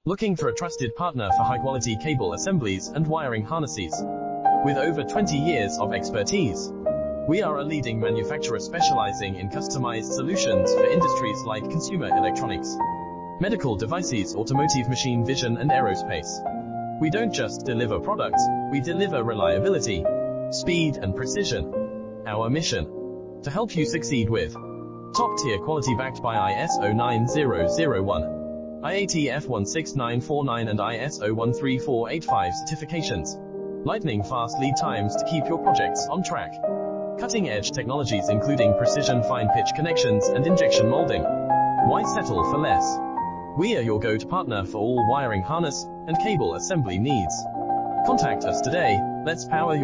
Looking for a trusted partner for high-quality cable assemblies and wiring harnesses? With over 20 years of expertise, we are a leading manufacturer specializing in customized solutions for industries like consumer electronics, medical devices, automotive, machine vision, and aerospace. We don't just deliver products, we deliver reliability, speed, and precision. Our mission: to help you succeed with top-tier quality backed by ISO 9001, IATF 16949 and ISO 13485 certifications. Lightning-fast lead times to keep your projects on track. Cutting-edge technologies including precision fine-pitch connections and injection molding. Why settle for less? We are your go-to partner for all wiring harness and cable assembly needs. Contact us today. Let's power your